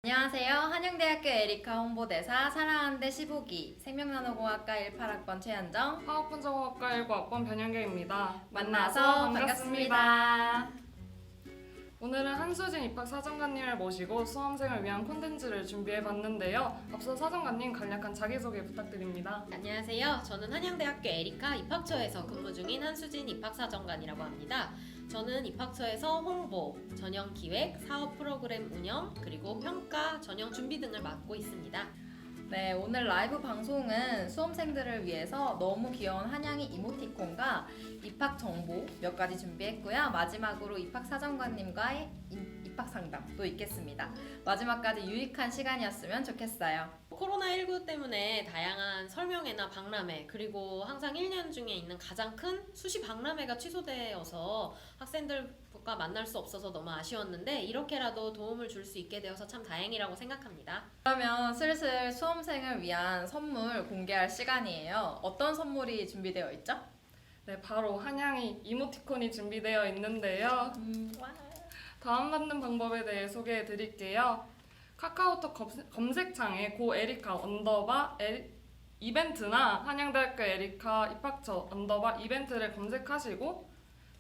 안녕하세요. 한양대학교 에리카 홍보대사 사랑하는데 15기 생명나노공학과 18학번 최현정 화학분자공학과 19학번 변현경입니다. 만나서 반갑습니다. 오늘은 한수진 입학사정관님을 모시고 수험생을 위한 콘텐츠를 준비해봤는데요. 앞서 사정관님 간략한 자기소개 부탁드립니다. 안녕하세요. 저는 한양대학교 에리카 입학처에서 근무 중인 한수진 입학사정관이라고 합니다. 저는 입학처에서 홍보, 전형 기획, 사업 프로그램 운영, 그리고 평가, 전형 준비 등을 맡고 있습니다. 네, 오늘 라이브 방송은 수험생들을 위해서 너무 귀여운 한양이 이모티콘과 입학 정보 몇 가지 준비했고요. 마지막으로 입학사정관님과의 입학 상담도 있겠습니다. 마지막까지 유익한 시간이었으면 좋겠어요. 코로나19 때문에 다양한 설명회나 박람회, 그리고 항상 1년 중에 있는 가장 큰 수시 박람회가 취소되어서 학생들과 만날 수 없어서 너무 아쉬웠는데 이렇게라도 도움을 줄 수 있게 되어서 참 다행이라고 생각합니다. 그러면 슬슬 수험생을 위한 선물 공개할 시간이에요. 어떤 선물이 준비되어 있죠? 네, 바로 한양이 이모티콘이 준비되어 있는데요. 다음 받는 방법에 대해 소개해 드릴게요. 카카오톡 검색창에 고에리카 언더바 이벤트나 한양대학교 에리카 입학처 언더바 이벤트를 검색하시고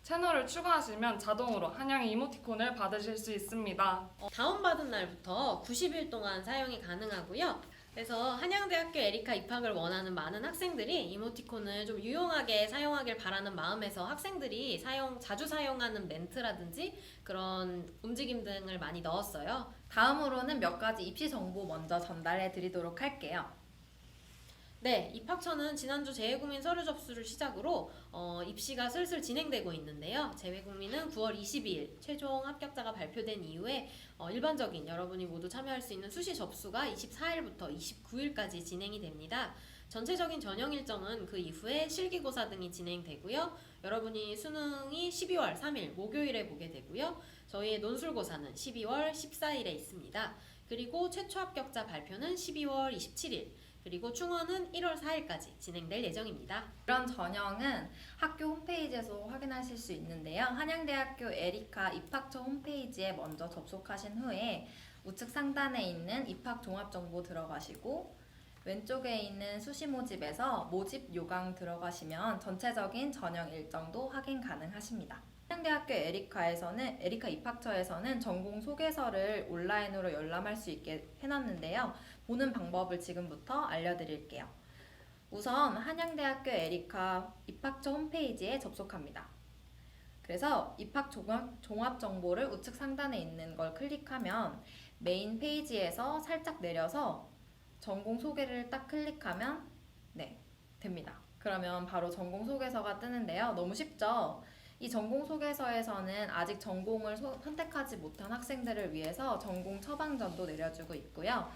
채널을 추가하시면 자동으로 한양 이모티콘을 받으실 수 있습니다. 다운받은 날부터 90일 동안 사용이 가능하고요. 그래서 한양대학교 에리카 입학을 원하는 많은 학생들이 이모티콘을 좀 유용하게 사용하길 바라는 마음에서 학생들이 자주 사용하는 멘트라든지 그런 움직임 등을 많이 넣었어요. 다음으로는 몇 가지 입시 정보 먼저 전달해 드리도록 할게요. 네, 입학처는 지난주 재외국민 서류 접수를 시작으로 입시가 슬슬 진행되고 있는데요. 재외국민은 9월 22일 최종 합격자가 발표된 이후에 일반적인 여러분이 모두 참여할 수 있는 수시 접수가 24일부터 29일까지 진행이 됩니다. 전체적인 전형 일정은 그 이후에 실기고사 등이 진행되고요. 여러분이 수능이 12월 3일 목요일에 보게 되고요. 저희의 논술고사는 12월 14일에 있습니다. 그리고 최초 합격자 발표는 12월 27일, 그리고 충원은 1월 4일까지 진행될 예정입니다. 이런 전형은 학교 홈페이지에서 확인하실 수 있는데요. 한양대학교 에리카 입학처 홈페이지에 먼저 접속하신 후에 우측 상단에 있는 입학 종합 정보 들어가시고 왼쪽에 있는 수시 모집에서 모집 요강 들어가시면 전체적인 전형 일정도 확인 가능하십니다. 한양대학교 에리카 입학처에서는 전공 소개서를 온라인으로 열람할 수 있게 해놨는데요. 보는 방법을 지금부터 알려드릴게요. 우선 한양대학교 에리카 입학처 홈페이지에 접속합니다. 그래서 입학 종합 정보를 우측 상단에 있는 걸 클릭하면 메인 페이지에서 살짝 내려서 전공 소개를 딱 클릭하면 됩니다. 그러면 바로 전공 소개서가 뜨는데요. 너무 쉽죠? 이 전공 소개서에서는 아직 전공을 선택하지 못한 학생들을 위해서 전공 처방전도 내려주고 있고요.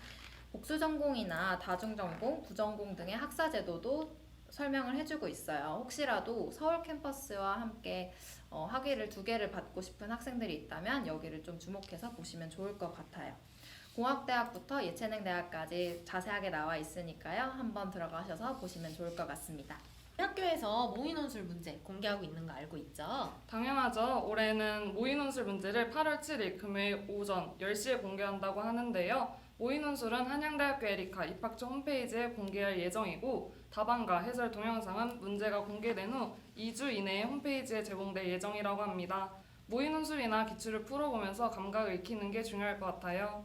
복수 전공이나 다중 전공, 부전공 등의 학사 제도도 설명을 해주고 있어요. 혹시라도 서울 캠퍼스와 함께 학위를 2개를 받고 싶은 학생들이 있다면 여기를 좀 주목해서 보시면 좋을 것 같아요. 공학대학부터 예체능대학까지 자세하게 나와 있으니까요. 한번 들어가셔서 보시면 좋을 것 같습니다. 학교에서 모의논술 문제 공개하고 있는 거 알고 있죠? 당연하죠. 올해는 모의논술 문제를 8월 7일 금요일 오전 10시에 공개한다고 하는데요. 모의논술은 한양대학교 에리카 입학처 홈페이지에 공개할 예정이고 답안과 해설 동영상은 문제가 공개된 후 2주 이내에 홈페이지에 제공될 예정이라고 합니다. 모의논술이나 기출을 풀어보면서 감각을 익히는 게 중요할 것 같아요.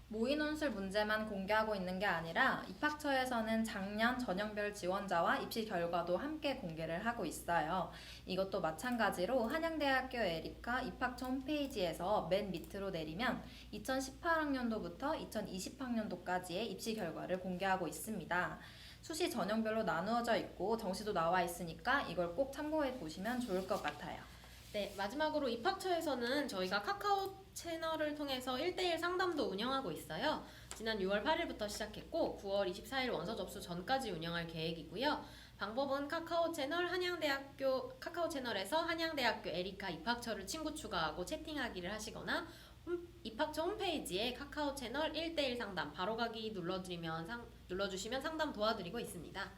모의논술 문제만 공개하고 있는 게 아니라 입학처에서는 작년 전형별 지원자와 입시 결과도 함께 공개를 하고 있어요. 이것도 마찬가지로 한양대학교 에리카 입학처 홈페이지에서 맨 밑으로 내리면 2018학년도부터 2020학년도까지의 입시 결과를 공개하고 있습니다. 수시 전형별로 나누어져 있고 정시도 나와 있으니까 이걸 꼭 참고해 보시면 좋을 것 같아요. 네, 마지막으로 입학처에서는 저희가 카카오 채널을 통해서 1대1 상담도 운영하고 있어요. 지난 6월 8일부터 시작했고 9월 24일 원서 접수 전까지 운영할 계획이고요. 방법은 카카오 채널에서 한양대학교 에리카 입학처를 친구 추가하고 채팅하기를 하시거나 입학처 홈페이지에 카카오 채널 1대1 상담 바로가기 눌러주시면 상담 도와드리고 있습니다.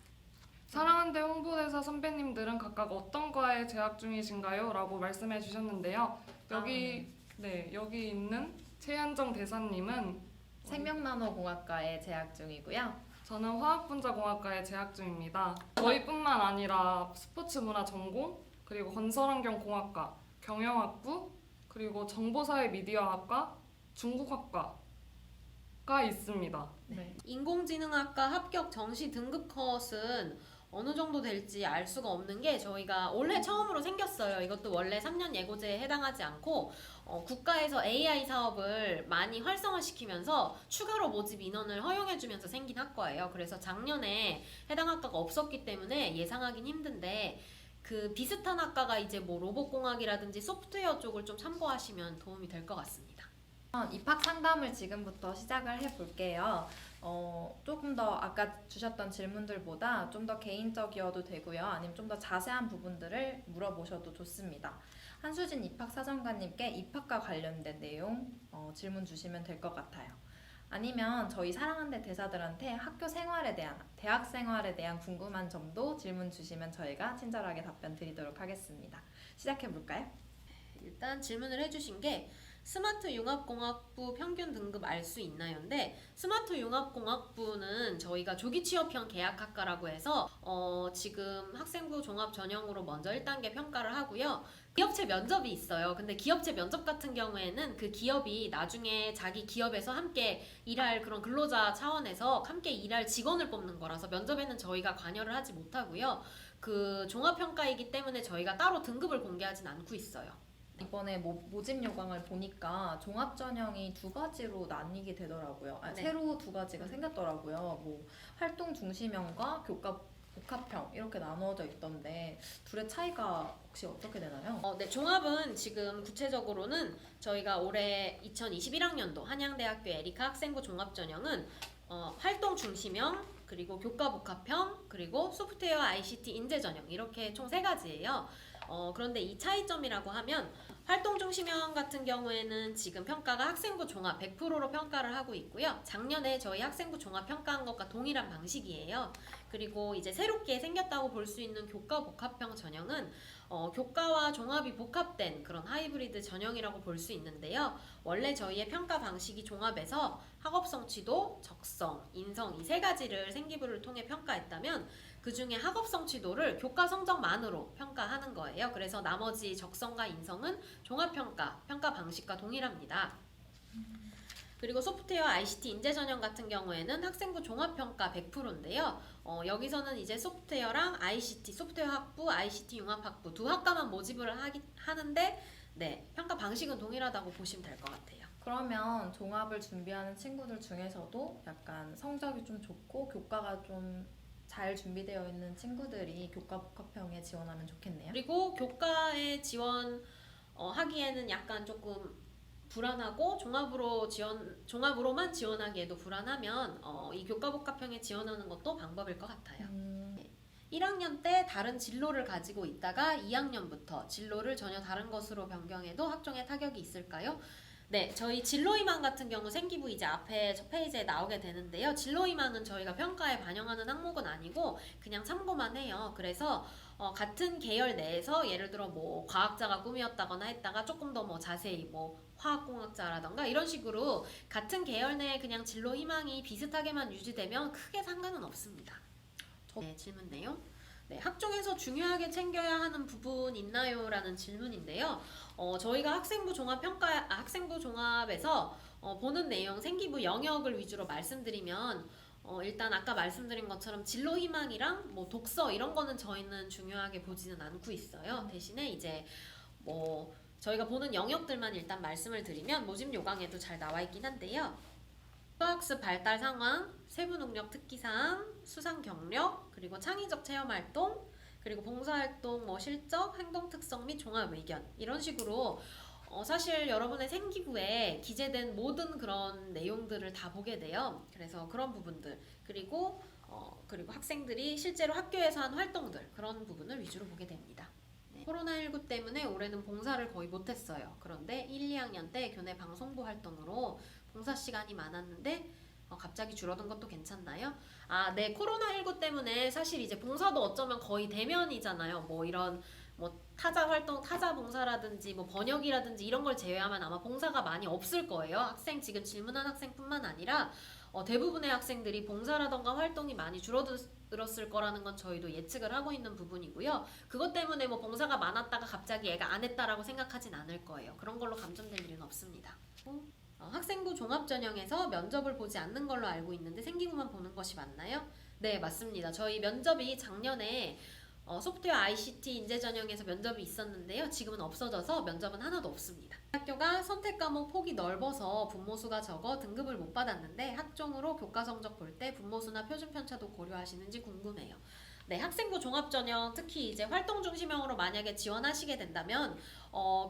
사랑한대 홍보대사 선배님들은 각각 어떤 과에 재학 중이신가요? 라고 말씀해 주셨는데요. 여기 있는 최현정 대사님은 생명나노공학과에 재학 중이고요. 저는 화학분자공학과에 재학 중입니다. 저희뿐만 아니라 스포츠문화 전공, 그리고 건설환경공학과, 경영학부, 그리고 정보사회 미디어학과, 중국학과가 있습니다. 네. 인공지능학과 합격 정시 등급 컷은 어느 정도 될지 알 수가 없는 게 저희가 올해 처음으로 생겼어요. 이것도 원래 3년 예고제에 해당하지 않고 국가에서 AI 사업을 많이 활성화시키면서 추가로 모집 인원을 허용해주면서 생긴 학과예요. 그래서 작년에 해당 학과가 없었기 때문에 예상하긴 힘든데 그 비슷한 학과가 이제 뭐 로봇공학이라든지 소프트웨어 쪽을 좀 참고하시면 도움이 될 것 같습니다. 입학 상담을 지금부터 시작을 해볼게요. 조금 더 아까 주셨던 질문들보다 좀 더 개인적이어도 되고요. 아니면 좀 더 자세한 부분들을 물어보셔도 좋습니다. 한수진 입학사정관님께 입학과 관련된 내용 질문 주시면 될 것 같아요. 아니면 저희 사랑하는 대사들한테 학교 생활에 대한, 대학 생활에 대한 궁금한 점도 질문 주시면 저희가 친절하게 답변 드리도록 하겠습니다. 시작해볼까요? 일단 질문을 해주신 게 스마트 융합공학부 평균 등급 알 수 있나요?인데 스마트 융합공학부는 저희가 조기 취업형 계약학과라고 해서 지금 학생부 종합 전형으로 먼저 1단계 평가를 하고요. 기업체 면접이 있어요. 근데 기업체 면접 같은 경우에는 그 기업이 나중에 자기 기업에서 함께 일할 그런 근로자 차원에서 함께 일할 직원을 뽑는 거라서 면접에는 저희가 관여를 하지 못하고요. 그 종합평가이기 때문에 저희가 따로 등급을 공개하진 않고 있어요. 이번에 모집 요강을 보니까 종합 전형이 두 가지로 나뉘게 되더라고요. 네. 새로 두 가지가 생겼더라고요. 뭐 활동 중심형과 교과 복합형 이렇게 나누어져 있던데 둘의 차이가 혹시 어떻게 되나요? 네, 종합은 지금 구체적으로는 저희가 올해 2021학년도 한양대학교 에리카 학생부 종합전형은 활동 중심형, 그리고 교과 복합형, 그리고 소프트웨어 ICT 인재 전형 이렇게 총 3가지예요. 그런데 이 차이점이라고 하면 활동 중심형 같은 경우에는 지금 평가가 학생부 종합 100%로 평가를 하고 있고요. 작년에 저희 학생부 종합 평가한 것과 동일한 방식이에요. 그리고 이제 새롭게 생겼다고 볼 수 있는 교과 복합형 전형은 교과와 종합이 복합된 그런 하이브리드 전형이라고 볼 수 있는데요. 원래 저희의 평가 방식이 종합에서 학업 성취도, 적성, 인성 이 3가지를 생기부를 통해 평가했다면 그 중에 학업 성취도를 교과 성적만으로 평가하는 거예요. 그래서 나머지 적성과 인성은 종합평가, 평가 방식과 동일합니다. 그리고 소프트웨어 ICT 인재 전형 같은 경우에는 학생부 종합평가 100%인데요. 여기서는 이제 소프트웨어랑 ICT, 소프트웨어 학부, ICT 융합학부 두 학과만 모집을 하는데 네, 평가 방식은 동일하다고 보시면 될 것 같아요. 그러면 종합을 준비하는 친구들 중에서도 약간 성적이 좀 좋고 교과가 좀 잘 준비되어 있는 친구들이 교과 복합형에 지원하면 좋겠네요. 그리고 교과에 하기에는 약간 조금 불안하고 종합으로만 지원하기에도 불안하면 이 교과 복합형에 지원하는 것도 방법일 것 같아요. 1학년 때 다른 진로를 가지고 있다가 2학년부터 진로를 전혀 다른 것으로 변경해도 학종에 타격이 있을까요? 네, 저희 진로희망 같은 경우 생기부 이제 앞에 첫 페이지에 나오게 되는데요. 진로희망은 저희가 평가에 반영하는 항목은 아니고 그냥 참고만 해요. 그래서 같은 계열 내에서 예를 들어 뭐 과학자가 꿈이었다거나 했다가 조금 더 뭐 자세히 뭐 화학공학자라던가 이런 식으로 같은 계열 내에 그냥 진로희망이 비슷하게만 유지되면 크게 상관은 없습니다. 네, 질문 내용. 네, 학종에서 중요하게 챙겨야 하는 부분 있나요? 라는 질문인데요. 저희가 학생부 종합에서 보는 내용 생기부 영역을 위주로 말씀드리면 일단 아까 말씀드린 것처럼 진로 희망이랑 뭐 독서 이런 거는 저희는 중요하게 보지는 않고 있어요. 대신에 이제 뭐 저희가 보는 영역들만 일단 말씀을 드리면 모집 요강에도 잘 나와 있긴 한데요. 수학습 발달 상황, 세부 능력 특기사항, 수상 경력, 그리고 창의적 체험 활동, 그리고 봉사활동, 뭐 실적, 행동 특성 및 종합 의견 이런 식으로 사실 여러분의 생기부에 기재된 모든 그런 내용들을 다 보게 돼요. 그래서 그런 부분들 그리고 학생들이 실제로 학교에서 한 활동들 그런 부분을 위주로 보게 됩니다. 네. 코로나19 때문에 올해는 봉사를 거의 못했어요. 그런데 1, 2학년 때 교내 방송부 활동으로 봉사 시간이 많았는데 갑자기 줄어든 것도 괜찮나요? 네, 코로나19 때문에 사실 이제 봉사도 어쩌면 거의 대면이잖아요. 뭐 이런 뭐 타자 활동, 타자 봉사라든지 뭐 번역이라든지 이런 걸 제외하면 아마 봉사가 많이 없을 거예요. 학생 지금 질문한 학생뿐만 아니라 대부분의 학생들이 봉사라던가 활동이 많이 줄어들었을 거라는 건 저희도 예측을 하고 있는 부분이고요. 그것 때문에 뭐 봉사가 많았다가 갑자기 애가 안 했다라고 생각하진 않을 거예요. 그런 걸로 감점될 일은 없습니다. 학생부 종합전형에서 면접을 보지 않는 걸로 알고 있는데 생기부만 보는 것이 맞나요? 네, 맞습니다. 저희 면접이 작년에 소프트웨어 ICT 인재 전형에서 면접이 있었는데요. 지금은 없어져서 면접은 하나도 없습니다. 학교가 선택 과목 폭이 넓어서 분모수가 적어 등급을 못 받았는데 학종으로 교과 성적 볼 때 분모수나 표준 편차도 고려하시는지 궁금해요. 네, 학생부 종합전형 특히 이제 활동 중심형으로 만약에 지원하시게 된다면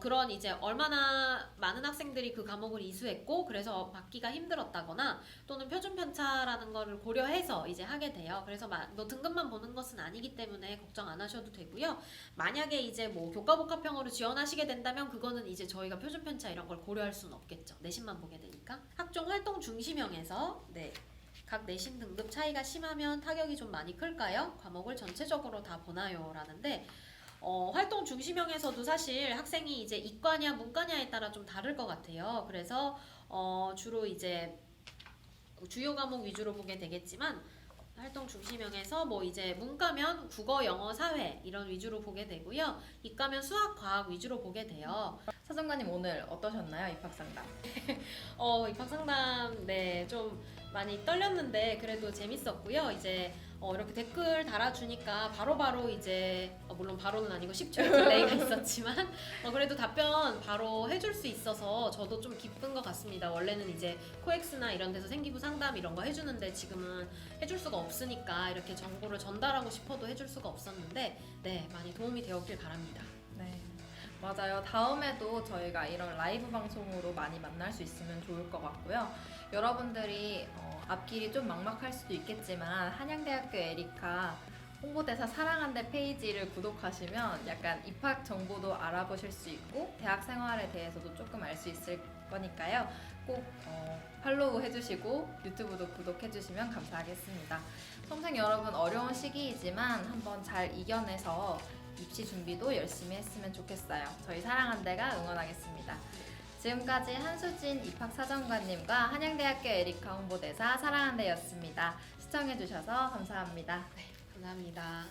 그런 이제 얼마나 많은 학생들이 그 과목을 이수했고 그래서 받기가 힘들었다거나 또는 표준 편차라는 거를 고려해서 이제 하게 돼요. 그래서 뭐 등급만 보는 것은 아니기 때문에 걱정 안 하셔도 되고요. 만약에 이제 뭐 교과복합형으로 지원하시게 된다면 그거는 이제 저희가 표준 편차 이런 걸 고려할 수는 없겠죠. 내신만 보게 되니까. 학종 활동 중심형에서 각 내신 등급 차이가 심하면 타격이 좀 많이 클까요? 과목을 전체적으로 다 보나요? 라는데 활동 중심형에서도 사실 학생이 이제 이과냐 문과냐에 따라 좀 다를 것 같아요. 그래서 주로 이제 주요 과목 위주로 보게 되겠지만 활동 중심형에서 뭐 이제 문과면 국어, 영어, 사회 이런 위주로 보게 되고요. 이과면 수학, 과학 위주로 보게 돼요. 사정관님 오늘 어떠셨나요? 입학상담. 입학상담 좀 많이 떨렸는데 그래도 재밌었고요. 이제 이렇게 댓글 달아주니까 바로바로 이제 물론 바로는 아니고 10초의 딜레이가 있었지만 그래도 답변 바로 해줄 수 있어서 저도 좀 기쁜 것 같습니다. 원래는 이제 코엑스나 이런 데서 생기부 상담 이런 거 해주는데 지금은 해줄 수가 없으니까 이렇게 정보를 전달하고 싶어도 해줄 수가 없었는데 많이 도움이 되었길 바랍니다. 네, 맞아요. 다음에도 저희가 이런 라이브 방송으로 많이 만날 수 있으면 좋을 것 같고요. 여러분들이 앞길이 좀 막막할 수도 있겠지만 한양대학교 에리카 홍보대사 사랑한대 페이지를 구독하시면 약간 입학 정보도 알아보실 수 있고 대학 생활에 대해서도 조금 알 수 있을 거니까요. 꼭 팔로우 해주시고 유튜브도 구독해주시면 감사하겠습니다. 수험생 여러분 어려운 시기이지만 한번 잘 이겨내서 입시 준비도 열심히 했으면 좋겠어요. 저희 사랑한대가 응원하겠습니다. 지금까지 한수진 입학사정관님과 한양대학교 에리카 홍보대사 사랑한대였습니다. 시청해주셔서 감사합니다. 감사합니다.